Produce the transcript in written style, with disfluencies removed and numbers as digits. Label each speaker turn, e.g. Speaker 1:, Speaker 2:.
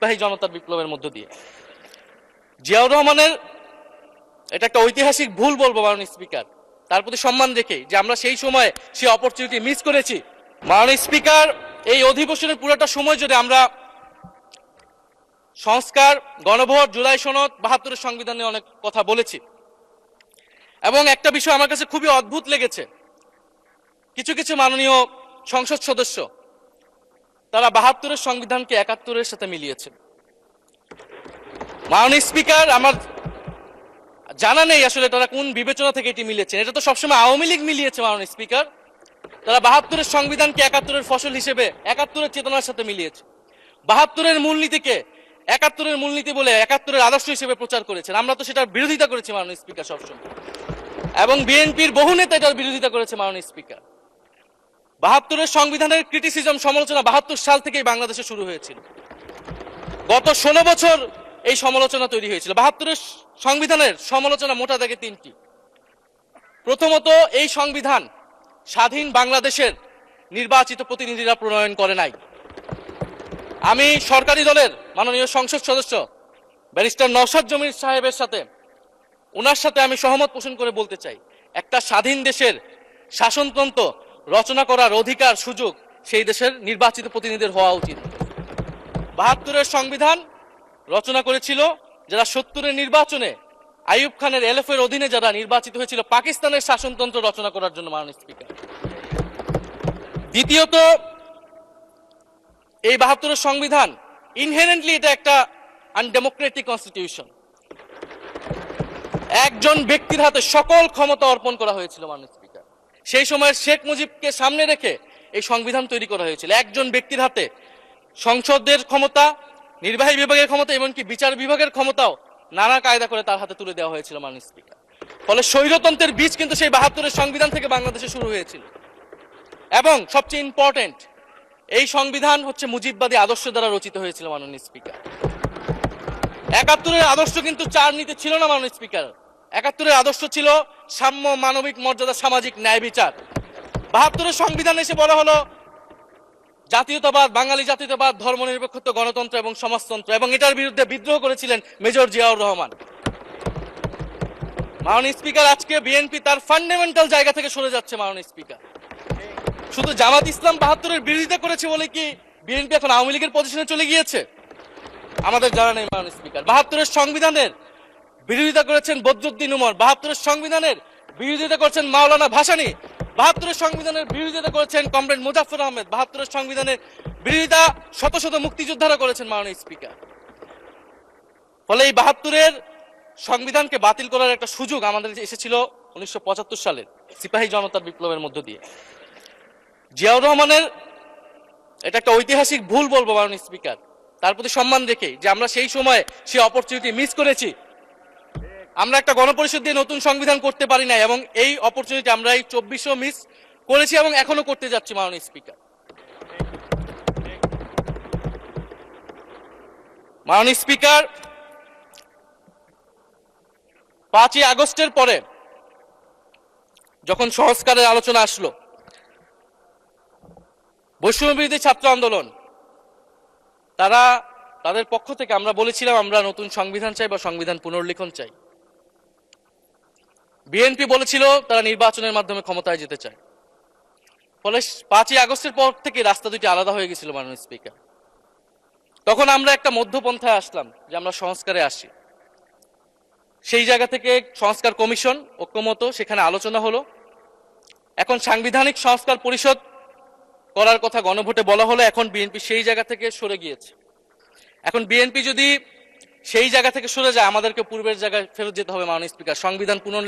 Speaker 1: সিপাহী জনতার বিপ্লবের মধ্য দিয়ে জিয়াউর রহমানের এটা একটা ঐতিহাসিক ভুল বলবো মাননীয় স্পিকার, তার প্রতি সম্মান রেখে যে আমরা সেই সময় সেই অপরচুনিটি মিস করেছি। মাননীয় স্পিকার, এই অধিবেশনের পুরোটা সময় জুড়ে আমরা সংস্কার, গণভোট, জুলাই সনদ, ৭২-এর সংবিধান নিয়ে অনেক কথা বলেছি এবং একটা বিষয় আমার কাছে খুবই অদ্ভুত লেগেছে, কিছু কিছু মাননীয় সংসদ সদস্য তারা ৭২-এর সংবিধানকে ৭১-এর সাথে মিলিয়েছেন। মাননীয় স্পিকার, আমার জানা নেই আসলে তারা কোন বিবেচনা থেকে এটি মিলিয়েছেন। এটা তো সবসময় আওয়ামী লীগ মিলিয়েছে মাননীয় স্পিকার। তারা ৭২-এর সংবিধানকে ৭১-এর ফসল হিসেবে ৭১-এর চেতনার সাথে মিলিয়েছে। ৭২-এর মূলনীতিকে ৭১-এর মূলনীতি বলে ৭১-এর আদর্শ হিসেবে প্রচার করেছেন। আমরা তো সেটার বিরোধিতা করেছি মাননীয় স্পিকার সবসময়, এবং বিএনপির বহু নেতা এটার বিরোধিতা করেছে মাননীয় স্পিকার। ৭২-এর সংবিধানের ক্রিটিসিজম, সমালোচনা ৭২ সাল থেকেই বাংলাদেশে শুরু হয়েছিল। গত ১৬ বছর এই সমালোচনা তৈরি হয়েছিল। ৭২-এর সংবিধানের সমালোচনা মোটা দাগে তিনটি। প্রথমত, এই সংবিধান স্বাধীন বাংলাদেশের নির্বাচিত প্রতিনিধিরা প্রণয়ন করে নাই। আমি সরকারি দলের মাননীয় সংসদ সদস্য ব্যারিস্টার নওশাদ জমির সাহেবের সাথে, ওনার সাথে আমি সহমত পোষণ করে বলতে চাই, একটা স্বাধীন দেশের শাসনতন্ত্র রচনা করার অধিকার, সুযোগ সেই দেশের নির্বাচিত প্রতিনিধিদের হওয়া উচিত। ৭২-এর সংবিধান রচনা করেছিল যারা ৭০-এর নির্বাচনে আইয়ুব খানের এলএফের অধীনে যারা নির্বাচিত হয়েছিল পাকিস্তানের শাসনতন্ত্র রচনা করার জন্য মাননীয় স্পিকার। দ্বিতীয়ত, এই ৭২-এর সংবিধান ইনহেরেন্টলি এটা একটা আনডেমোক্রেটিক কনস্টিটিউশন। একজন ব্যক্তির হাতে সকল ক্ষমতা অর্পণ করা হয়েছিল মাননীয় স্পিকার। সেই সময় শেখ মুজিবকে সামনে রেখে এই সংবিধান তৈরি করা হয়েছিল। একজন ব্যক্তির হাতে সংসদের ক্ষমতা, নির্বাহী বিভাগের ক্ষমতা, এমনকি বিচার বিভাগের ক্ষমতাও নানা কায়দা করে তার হাতে তুলে দেওয়া হয়েছিল মাননীয় স্পিকার। ফলে স্বৈরতন্ত্রের বীজ কিন্তু সেই ৭২-এর সংবিধান থেকে বাংলাদেশে শুরু হয়েছিল। এবং সবচেয়ে ইম্পর্টেন্ট, এই সংবিধান হচ্ছে মুজিববাদী আদর্শ দ্বারা রচিত হয়েছিল মাননীয় স্পিকার। ৭১-এর আদর্শ কিন্তু চার নীতি ছিল না মাননীয় স্পিকার। ৭১-এর আদর্শ ছিল সাম্য, মানবিক মর্যাদা, সামাজিক ন্যায় বিচার। ৭২-এর সংবিধান এসে বলা হলো জাতীয়তাবাদ, বাঙালি জাতীয়তাবাদ, ধর্মনিরপেক্ষত্ব, গণতন্ত্র এবং সমাজতন্ত্র, এবং এটার বিরুদ্ধে বিদ্রোহ করেছিলেন মেজর জিয়াউর রহমান। মাননীয় স্পিকার, আজকে বিএনপি তার ফান্ডামেন্টাল জায়গা থেকে সরে যাচ্ছে মাননীয় স্পিকার। শুধু জামাত ইসলাম ৭২-এর বিরোধিতা করেছে বলে কি বিএনপি এখন আওয়ামী লীগের পজিশনে চলে গিয়েছে? আমাদের জানা নেই মাননীয় স্পিকার। ৭২-এর সংবিধানের বিরোধিতা করেছেন বদরুদ্দিন উমর, ৭২-এর সংবিধানের বিরোধিতা করেছেন মাওলানা ভাসানী, ৭২-এর সংবিধানের বিরোধিতা করেছেন কমরেড মুজাফফর আহমেদ, ৭২-এর সংবিধানের বিরোধিতা শত শত মুক্তিযোদ্ধারা করেছেন মাননীয় স্পিকার। ফলে এই ৭২-এর সংবিধানকে বাতিল করার একটা সুযোগ আমাদের এসেছিল ১৯৭৫ সালের সিপাহী জনতার বিপ্লবের মধ্য দিয়ে। জিয়াউর রহমানের এটা একটা ঐতিহাসিক ভুল বলবো মাননীয় স্পিকার, তার প্রতি সম্মান রেখে যে আমরা সেই সময় সেই অপরচুনিটি মিস করেছি। আমরা একটা গণপরিষদ দিয়ে নতুন সংবিধান করতে পারি না, এবং এই অপরচুনিটি আমরা এই ২৪ও মিস করেছি এবং এখনো করতে যাচ্ছি মাননীয় স্পিকার। মাননীয় স্পিকার, ৫ই আগস্টের পরে যখন সংস্কারের আলোচনা আসলো, বৈষম্য বিরোধী ছাত্র আন্দোলন তারা তাদের পক্ষ থেকে আমরা বলেছিলাম আমরা নতুন সংবিধান চাই বা সংবিধান পুনর্লিখন চাই। বিএনপি বলেছিল তারা নির্বাচনের মাধ্যমে ক্ষমতায় যেতে চায়। ফলে ৫ই আগস্টের পর থেকে রাস্তা দুটি আলাদা হয়ে গেছিল মাননীয় স্পিকার। তখন আমরা একটা মধ্যপন্থায় আসলাম যে আমরা সংস্কারে আসি। সেই জায়গা থেকে সংস্কার কমিশন ঐক্যমত, সেখানে আলোচনা হলো। এখন সাংবিধানিক সংস্কার পরিষদ করার কথা গণভোটে বলা হলো। এখন বিএনপি সেই জায়গা থেকে সরে গিয়েছে। এখন বিএনপি যদি সেই জায়গা থেকে সরে যায়, আমাদেরকে পূর্বের জায়গায় ফেরত যেতে হবে মাননীয় স্পিকার। সংবিধান পুনর্লেখন